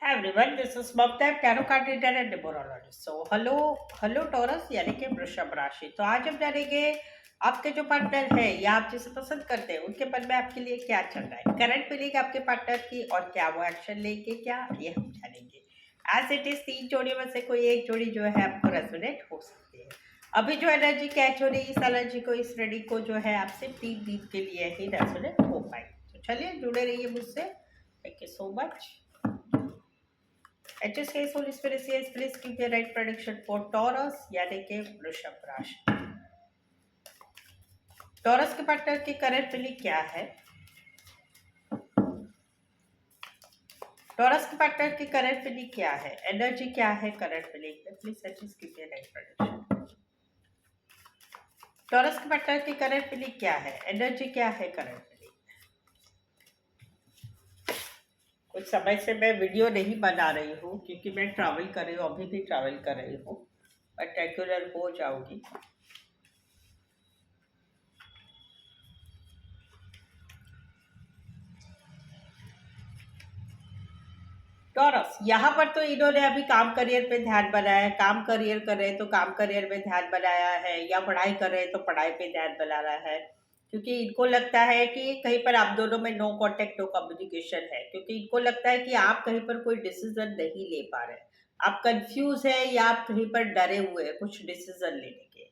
Hi everyone, this is Bhavdev, Tarot card reader and numerologist. So, hello taurus यानी कि वृषभ राशि। तो आज हम जानेंगे आपके जो पार्टनर है या आप जिसे पसंद करते हैं उनके मन में आपके लिए क्या चल रहा है, करंट फीलिंग आपके पार्टनर की और क्या वो एक्शन लेंगे, क्या ये हम जानेंगे। एज इट इज तीन जोड़ी में से कोई एक जोड़ी जो है आपको रेजोनेट हो सकती है। अभी जो एनर्जी कैच हो रही है इस एनर्जी को, इस रीडिंग को जो है आपसे 3 दिन के लिए ही रेजोनेट हो पाएगी। तो चलिए जुड़े रहिए मुझसे। Thank you so much. HSK Holy Spirit says, please give the right prediction for Taurus यानी कि वृषभ राशि। टॉरस के पार्टनर की करंट फीलिंग क्या है? टॉरस के पार्टनर की करंट फीलिंग क्या है? एनर्जी क्या है करंट फीलिंग में? Please HSK give the right prediction. Taurus के पार्टनर की करंट फीलिंग क्या है? एनर्जी क्या है करंट फीलिंग? कुछ समय से मैं वीडियो नहीं बना रही हूँ क्योंकि मैं ट्रैवल कर रही हूँ, अभी भी ट्रैवल कर रही हूँ, बट रेगुलर हो जाऊंगी। टॉरस यहाँ पर तो इन्होंने अभी काम करियर पे ध्यान बनाया है, काम करियर कर रहे हैं तो काम करियर में ध्यान बनाया है, या पढ़ाई कर रहे हैं तो पढ़ाई पे ध्यान बना रहा है, क्योंकि इनको लगता है कि कहीं पर आप दोनों में नो कांटेक्ट नो कम्युनिकेशन है, क्योंकि इनको लगता है कि आप कहीं पर कोई डिसीजन नहीं ले पा रहे, आप कंफ्यूज है या आप कहीं पर डरे हुए हैं कुछ डिसीजन लेने के।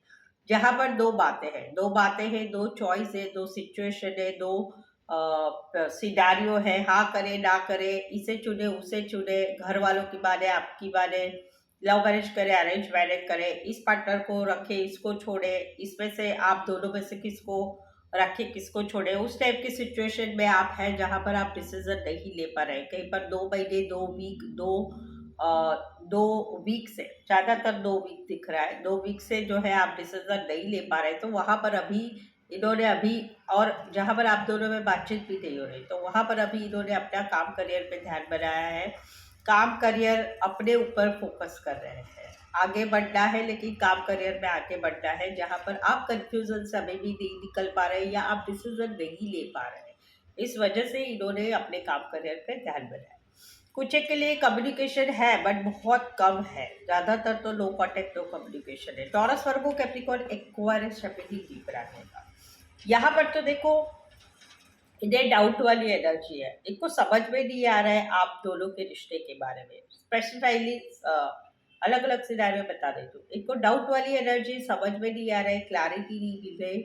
जहां पर दो बातें हैं, दो चॉइस है, दो सिचुएशन है, दो सिनारियो है, हाँ करे ना करे, इसे चुने उसे चुने, घर वालों की माने आपकी माने, लव मैरिज करे अरेंज मैरिज करे, इस पार्टनर को रखे इसको छोड़े, इसमें से आप दोनों में से किसको रखे किसको छोड़े, उस टाइप की सिचुएशन में आप हैं जहां पर आप डिसीजन नहीं ले पा रहे। कहीं पर 2 महीने 2 वीक दो वीक से ज्यादातर 2 वीक दिख रहा है, 2 वीक से जो है आप डिसीजन नहीं ले पा रहे। तो वहां पर अभी इन्होंने अभी, और जहां पर आप दोनों में बातचीत भी नहीं हो रही, तो वहां पर अभी इन्होंने अपना काम करियर पे ध्यान बनाया है, काम करियर अपने ऊपर फोकस कर रहे हैं। आगे बढ़ना है लेकिन काम करियर में आगे बढ़ना है, जहां पर आप कंफ्यूजन से अभी भी नहीं निकल पा रहे या आप डिसीजन नहीं ले पा रहे। इस वजह से इन्होंने अपने काम करियर पे ध्यान बनाया। कुछ एक के लिए कम्युनिकेशन है बट बहुत कम है, ज्यादातर तो लो कॉन्टेक्ट नो कम्युनिकेशन है। टॉरस वर्गो कैप्रिकॉर्न एक्वायरियस शपथ लीब्रा रहेगा। यहाँ पर तो देखो इन्हें डाउट वाली एनर्जी है, इनको समझ में नहीं आ रहा है आप दोनों के रिश्ते के बारे में। स्पेसिफाइली अलग अलग सिनेरियो बता देती हूँ। इनको डाउट वाली एनर्जी, समझ में नहीं आ रहा है, क्लैरिटी नहीं मिल रही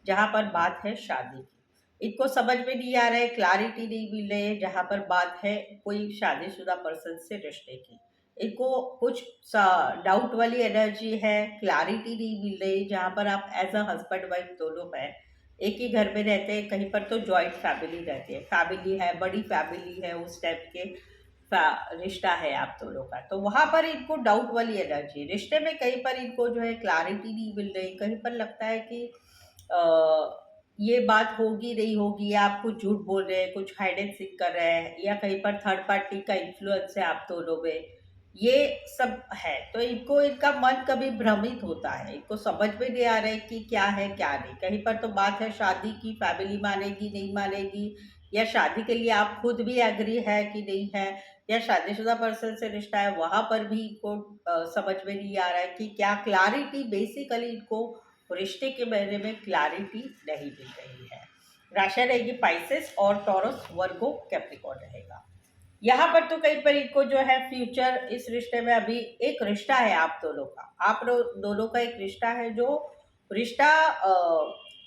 जहाँ पर बात है शादी की। इनको समझ में नहीं आ रहा है, क्लैरिटी नहीं मिल रही है जहाँ पर बात है कोई शादीशुदा पर्सन से रिश्ते की। इनको कुछ डाउट वाली एनर्जी है, क्लैरिटी नहीं मिल रही जहाँ पर आप एज अ हस्बैंड वाइफ दोनों हैं, एक ही घर में रहते हैं, कहीं पर तो जॉइंट फैमिली रहती है, फैमिली है, बड़ी फैमिली है, उस टाइप के रिश्ता है आप दोनों का। तो वहां पर इनको डाउट वाली एनर्जी, रिश्ते में कहीं पर इनको जो है क्लैरिटी नहीं मिल रही, कहीं पर लगता है कि ये बात होगी नहीं होगी, या आप कुछ झूठ बोल रहे हैं, कुछ हाइड एंड सीक कर रहे हैं, या कहीं पर थर्ड पार्टी का इन्फ्लुएंस है आप दोनों में, ये सब है। तो इनको, इनका मन कभी भ्रमित होता है, इनको समझ में नहीं आ रहा है कि क्या है क्या नहीं। कहीं पर तो बात है शादी की, फैमिली मानेगी नहीं मानेगी, या शादी के लिए आप खुद भी एग्री है कि नहीं है, या शादीशुदा पर्सन से रिश्ता है, वहां पर भी इनको समझ में नहीं आ रहा है कि क्या क्लैरिटी, बेसिकली इनको रिश्ते के बारे में क्लैरिटी नहीं मिल रही है। राशि रहेगी पाइसेस और टॉरस वर्गो कैप्रिकॉर्न रहेगा। यहाँ पर तो कहीं पर इनको जो है फ्यूचर, इस रिश्ते में अभी एक रिश्ता है आप दोनों का, दोनों का एक रिश्ता है, जो रिश्ता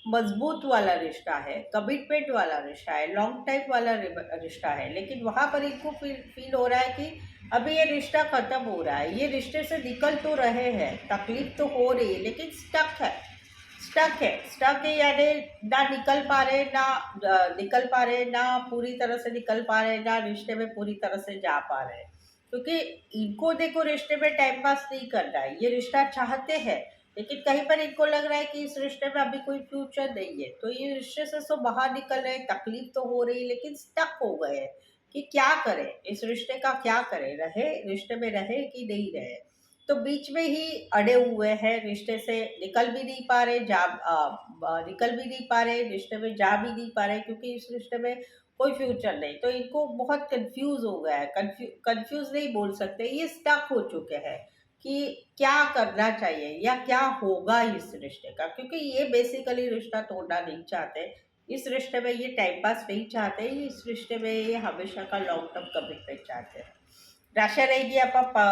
मजबूत वाला रिश्ता है, कमिटमेंट वाला रिश्ता है, लॉन्ग टाइम वाला रिश्ता है। लेकिन वहां पर इनको फील हो रहा है कि अभी ये रिश्ता खत्म हो रहा है, ये रिश्ते से निकल तो रहे हैं, तकलीफ तो हो रही है, लेकिन स्टक है यानी ना निकल पा रहे, ना निकल पा रहे, ना पूरी तरह से निकल पा रहे, ना रिश्ते में पूरी तरह से जा पा रहे। क्योंकि इनको देखो रिश्ते में टाइम पास नहीं करना है, ये रिश्ता चाहते हैं, लेकिन कहीं पर इनको लग रहा है कि इस रिश्ते में अभी कोई फ्यूचर नहीं है, तो ये रिश्ते से तो बाहर निकल रहे हैं, तकलीफ तो हो रही है, लेकिन स्टक हो गए हैं कि क्या करें, इस रिश्ते का क्या करें, रहे रिश्ते में रहे कि नहीं रहे। तो बीच में ही अड़े हुए हैं, रिश्ते से निकल भी नहीं पा रहे, निकल भी नहीं पा रहे, रिश्ते में जा भी नहीं पा रहे, क्योंकि इस रिश्ते में कोई फ्यूचर नहीं। तो इनको बहुत कंफ्यूज हो गया है, कंफ्यूज नहीं बोल सकते, ये स्टक हो चुके हैं कि क्या करना चाहिए या क्या होगा इस रिश्ते का, क्योंकि ये बेसिकली रिश्ता तोड़ना नहीं चाहते, इस रिश्ते में ये टाइम पास नहीं चाहते, इस रिश्ते में ये हमेशा का लॉन्ग टर्म कमिटमेंट चाहते हैं। राशि रहेगी आपका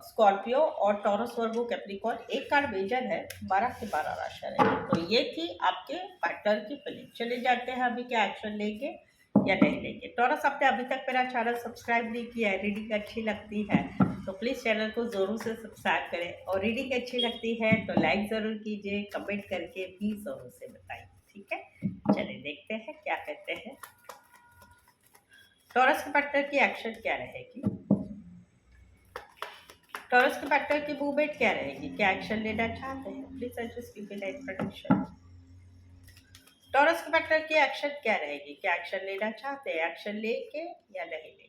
स्कॉर्पियो और टॉरस वर्गो कैप्रिकॉर्न, एक कार्ड मेजर है, 12 के 12 राशि रहेगी। तो ये थी आपके पार्टनर की फीलिंग। चले जाते हैं अभी क्या एक्शन लेंगे या नहीं लेंगे। टॉरस, आपने अभी तक मेरा चैनल सब्सक्राइब नहीं किया है, रीडिंग अच्छी लगती है तो प्लीज़ चैनल को ज़रूर से सब्सक्राइब करें, और रीडिंग अच्छी लगती है तो लाइक ज़रूर कीजिए, कमेंट करके भी ज़रूर से बताइए, ठीक है। चलिए देखते हैं क्या कहते हैं टॉरस के पार्टनर की एक्शन क्या रहेगी, टॉरस के पार्टनर की मूवमेंट क्या रहेगी, क्या एक्शन लेना चाहते हैं, प्लीज सजेस्ट कीजिए लाइक प्रोटेक्शन। टॉरस के पार्टनर की एक्शन क्या रहेगी, क्या एक्शन लेना चाहते हैं, एक्शन लेके या नहीं लेंगे।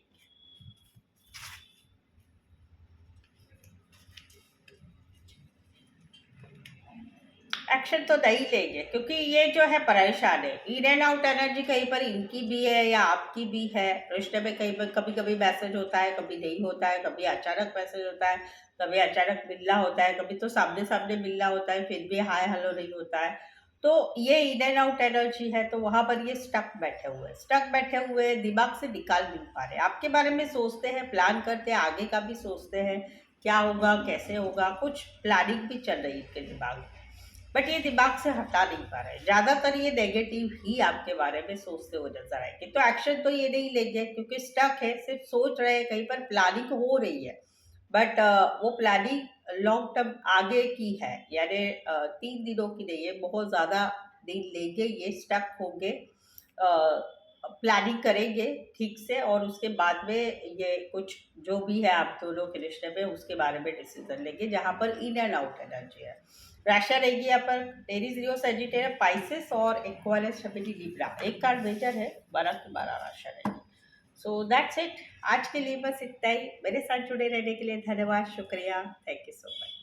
एक्शन तो नहीं लेंगे, क्योंकि ये जो है परेशान है, इन एंड आउट एनर्जी कहीं पर इनकी भी है या आपकी भी है। रिश्ते में कहीं पर कभी कभी मैसेज होता है, कभी नहीं होता है, कभी अचानक मैसेज होता है, कभी अचानक मिलना होता है, कभी तो सामने सामने मिलना होता है फिर भी हाय हेलो नहीं होता है। तो ये इन एंड आउट एनर्जी है, तो वहां पर ये स्टक बैठे हुए दिमाग से निकाल नहीं पा रहे, आपके बारे में सोचते हैं, प्लान करते हैं, आगे का भी सोचते हैं क्या होगा कैसे होगा, कुछ प्लानिंग भी चल रही है इनके दिमाग में, बट ये दिमाग से हटा नहीं पा रहे। ज्यादातर ये नेगेटिव ही आपके बारे में सोचते हुए नजर आएंगे। तो एक्शन तो ये नहीं लेंगे क्योंकि स्टक है, सिर्फ सोच रहे हैं, कहीं पर प्लानिंग हो रही है, बट वो प्लानिंग लॉन्ग टर्म आगे की है, यानी 3 दिनों की नहीं है, बहुत ज्यादा दिन लेंगे, ये स्टक होंगे, प्लानिंग करेंगे ठीक से, और उसके बाद में ये कुछ जो भी है आप दोनों के रिश्ते में उसके बारे में डिसीजन लेंगे, जहां पर इन एंड आउट एनर्जी है। राशि रहेगी यहाँ पर एरीज, लियो, सजिटेरियस, पाइसेस और एक्वारियस, शबीली, लिब्रा, एक कार्ड मेजर है, 12 की 12 राशि रहेगी। सो दैट्स इट, आज के लिए बस इतना ही। मेरे साथ जुड़े रहने के लिए धन्यवाद, शुक्रिया, थैंक यू सो मच।